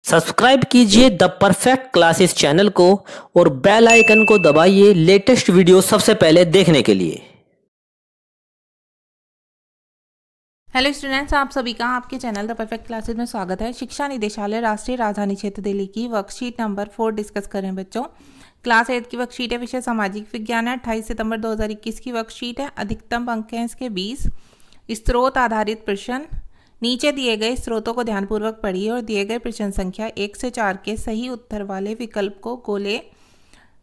Subscribe कीजिए the perfect classes channel को और बेल आइकन को दबाइए लेटेस्ट वीडियो सबसे पहले देखने के लिए। हेलो स्टूडेंट्स, आप सभी का आपके चैनल द परफेक्ट क्लासेस में स्वागत है। शिक्षा निदेशालय राष्ट्रीय राजधानी क्षेत्र दिल्ली की वर्कशीट नंबर 4 डिस्कस करें बच्चों। क्लास 8 की वर्कशीट है, विषय सामाजिक विज्ञान है। 28 सितंबर 2021 की वर्कशीट है। अधिकतम अंक हैं इसके 20। स्रोत आधारित प्रश्न। नीचे दिए गए स्रोतों को ध्यानपूर्वक पढ़िए और दिए गए प्रश्न संख्या 1 से 4 के सही उत्तर वाले विकल्प को गोले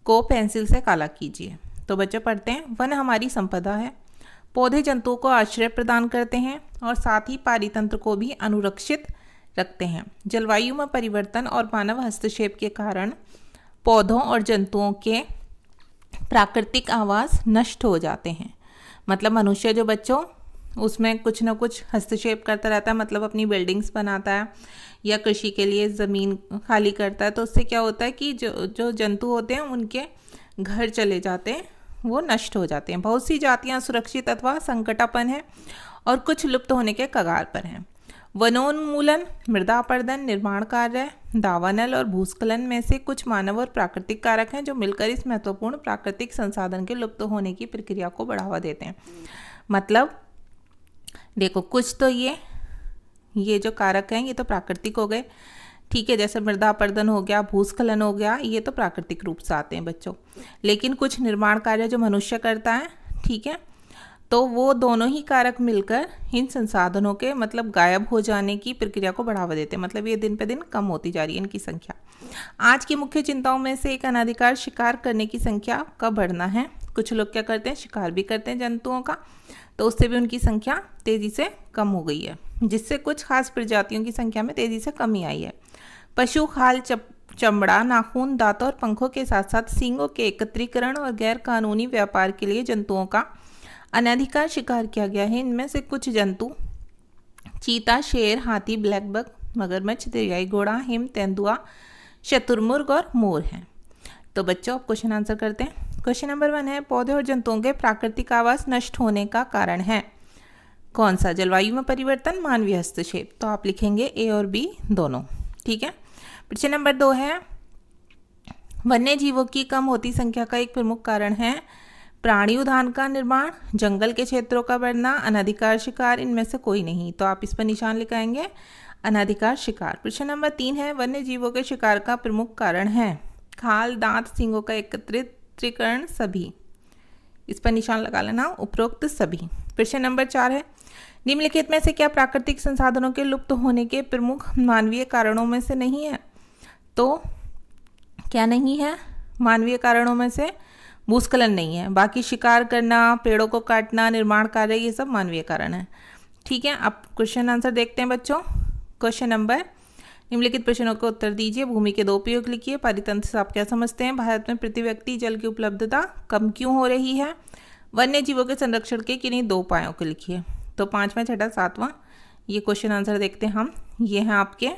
को पेंसिल से काला कीजिए। तो बच्चों पढ़ते हैं। वन हमारी संपदा है। पौधे जंतुओं को आश्रय प्रदान करते हैं और साथ ही पारितंत्र को भी अनुरक्षित रखते हैं। जलवायु में परिवर्तन और मानव हस्तक्षेप के कारण पौधों और जंतुओं के प्राकृतिक आवास नष्ट हो जाते हैं। मतलब मनुष्य जो बच्चों उसमें कुछ ना कुछ हस्तक्षेप करता रहता है, मतलब अपनी बिल्डिंग्स बनाता है या कृषि के लिए ज़मीन खाली करता है, तो उससे क्या होता है कि जो जंतु होते हैं उनके घर चले जाते हैं, वो नष्ट हो जाते हैं। बहुत सी जातियां सुरक्षित अथवा संकटापन्न हैं और कुछ लुप्त होने के कगार पर हैं। वनोन्मूलन, मृदा अपरदन, निर्माण कार्य, दावानल और भूस्खलन में से कुछ मानव और प्राकृतिक कारक हैं जो मिलकर इस महत्वपूर्ण प्राकृतिक संसाधन के लुप्त होने की प्रक्रिया को बढ़ावा देते हैं। मतलब देखो, कुछ तो ये जो कारक हैं ये तो प्राकृतिक हो गए, ठीक है, जैसे मृदा अपरदन हो गया, भूस्खलन हो गया, ये तो प्राकृतिक रूप से आते हैं बच्चों। लेकिन कुछ निर्माण कार्य जो मनुष्य करता है, ठीक है, तो वो दोनों ही कारक मिलकर इन संसाधनों के मतलब गायब हो जाने की प्रक्रिया को बढ़ावा देते हैं। मतलब ये दिन पे दिन कम होती जा रही है इनकी संख्या। आज की मुख्य चिंताओं में से एक अनाधिकार शिकार करने की संख्या का बढ़ना है। कुछ लोग क्या करते हैं, शिकार भी करते हैं जंतुओं का, तो उससे भी उनकी संख्या तेज़ी से कम हो गई है, जिससे कुछ खास प्रजातियों की संख्या में तेज़ी से कमी आई है। पशु खाल, चमड़ा, नाखून, दांतों और पंखों के साथ साथ सींगों के एकत्रीकरण और गैर कानूनी व्यापार के लिए जंतुओं का अनाधिकार शिकार किया गया है। इनमें से कुछ जंतु चीता, शेर, हाथी, ब्लैक बग, मगरमच्छ, दरियाई घोड़ा, हिम, तेंदुआ, शतुरमुर्ग और मोर हैं। तो बच्चों अब क्वेश्चन आंसर करते हैं। क्वेश्चन नंबर 1 है, पौधे और जंतुओं के प्राकृतिक आवास नष्ट होने का कारण है कौन सा? जलवायु में परिवर्तन, मानवीय हस्तक्षेप। तो आप लिखेंगे ए और बी दोनों, ठीक है। प्रश्न नंबर 2 है, वन्य जीवों की कम होती संख्या का एक प्रमुख कारण है प्राणी उद्यान का निर्माण, जंगल के क्षेत्रों का बढ़ना, अनाधिकार शिकार। इनमें से कोई नहीं, तो आप इस पर निशान लिखाएंगे अनाधिकार शिकार। प्रश्न नंबर 3 है, वन्य जीवों के शिकार का प्रमुख कारण है खाल, दांत, सींगों का एकत्रीकरण सभी। इस पर निशान लगा लेना, उपरोक्त सभी। प्रश्न नंबर 4 है, निम्नलिखित में से क्या प्राकृतिक संसाधनों के लुप्त होने के प्रमुख मानवीय कारणों में से नहीं है? तो क्या नहीं है? मानवीय कारणों में से भूस्खलन नहीं है, बाकी शिकार करना, पेड़ों को काटना, निर्माण कार्य, ये सब मानवीय कारण है, ठीक है। अब क्वेश्चन आंसर देखते हैं बच्चों। क्वेश्चन नंबर, निम्नलिखित प्रश्नों के उत्तर दीजिए। भूमि के 2 उपयोग लिखिए। पारितंत्र से आप क्या समझते हैं? भारत में प्रति व्यक्ति जल की उपलब्धता कम क्यों हो रही है? वन्य जीवों के संरक्षण के किन्हीं 2 उपायों को लिखिए। तो 5वां, 6वां, 7वां ये क्वेश्चन आंसर देखते हैं हम। ये हैं आपके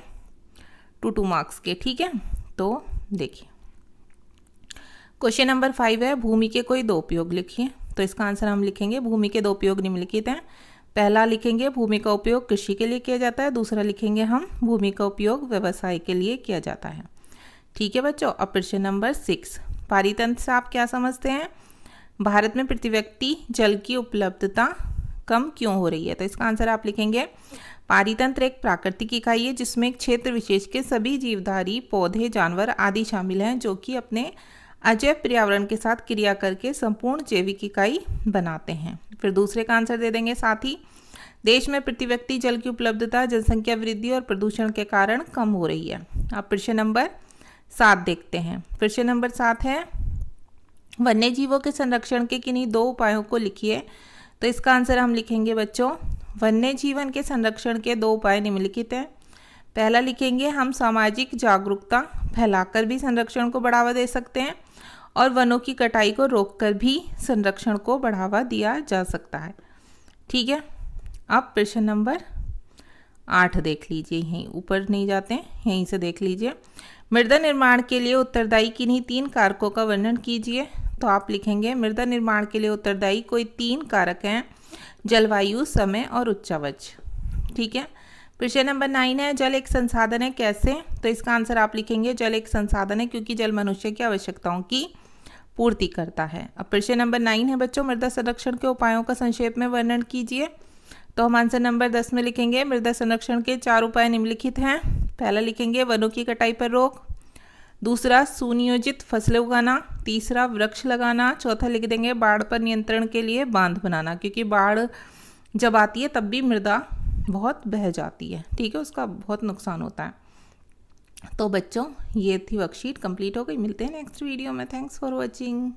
2 मार्क्स के, ठीक है। तो देखिए क्वेश्चन नंबर 5 है, भूमि के कोई 2 उपयोग लिखिए। तो इसका आंसर हम लिखेंगे भूमि के 2 उपयोग निम्नलिखित हैं। पहला लिखेंगे भूमि का उपयोग कृषि के लिए किया जाता है। दूसरा लिखेंगे हम भूमि का उपयोग व्यवसाय के लिए किया जाता है, ठीक है बच्चों। अब प्रश्न नंबर 6, पारितंत्र से आप क्या समझते हैं? भारत में प्रति व्यक्ति जल की उपलब्धता कम क्यों हो रही है? तो इसका आंसर आप लिखेंगे पारितंत्र एक प्राकृतिक इकाई है जिसमें एक क्षेत्र विशेष के सभी जीवधारी, पौधे, जानवर आदि शामिल हैं जो कि अपने अजैव पर्यावरण के साथ क्रिया करके संपूर्ण जैविक इकाई बनाते हैं। फिर दूसरे का आंसर दे देंगे साथ ही, देश में प्रति व्यक्ति जल की उपलब्धता जनसंख्या वृद्धि और प्रदूषण के कारण कम हो रही है। अब प्रश्न नंबर 7 देखते हैं। प्रश्न नंबर 7 है, वन्य जीवों के संरक्षण के किन्हीं 2 उपायों को लिखिए। तो इसका आंसर हम लिखेंगे बच्चों वन्य जीवन के संरक्षण के 2 उपाय निम्नलिखित हैं। पहला लिखेंगे हम सामाजिक जागरूकता फैलाकर भी संरक्षण को बढ़ावा दे सकते हैं और वनों की कटाई को रोककर भी संरक्षण को बढ़ावा दिया जा सकता है, ठीक है। अब प्रश्न नंबर 8 देख लीजिए, यहीं ऊपर नहीं जाते हैं, यहीं से देख लीजिए। मृदा निर्माण के लिए उत्तरदायी किन्हीं 3 कारकों का वर्णन कीजिए। तो आप लिखेंगे मृदा निर्माण के लिए उत्तरदायी कोई 3 कारक हैं, जलवायु, समय और उच्चावच, ठीक है। प्रश्न नंबर 9 है, जल एक संसाधन है कैसे? तो इसका आंसर आप लिखेंगे जल एक संसाधन है क्योंकि जल मनुष्य की आवश्यकताओं की पूर्ति करता है। अब प्रश्न नंबर 9 है बच्चों, मृदा संरक्षण के उपायों का संक्षेप में वर्णन कीजिए। तो हम आंसर नंबर 10 में लिखेंगे मृदा संरक्षण के 4 उपाय निम्नलिखित हैं। पहला लिखेंगे वनों की कटाई पर रोक, दूसरा सुनियोजित फसलें उगाना, तीसरा वृक्ष लगाना, चौथा लिख देंगे बाढ़ पर नियंत्रण के लिए बांध बनाना, क्योंकि बाढ़ जब आती है तब भी मृदा बहुत बह जाती है, ठीक है, उसका बहुत नुकसान होता है। तो बच्चों ये थी वर्कशीट, कंप्लीट हो गई। मिलते हैं नेक्स्ट वीडियो में। Thanks for watching.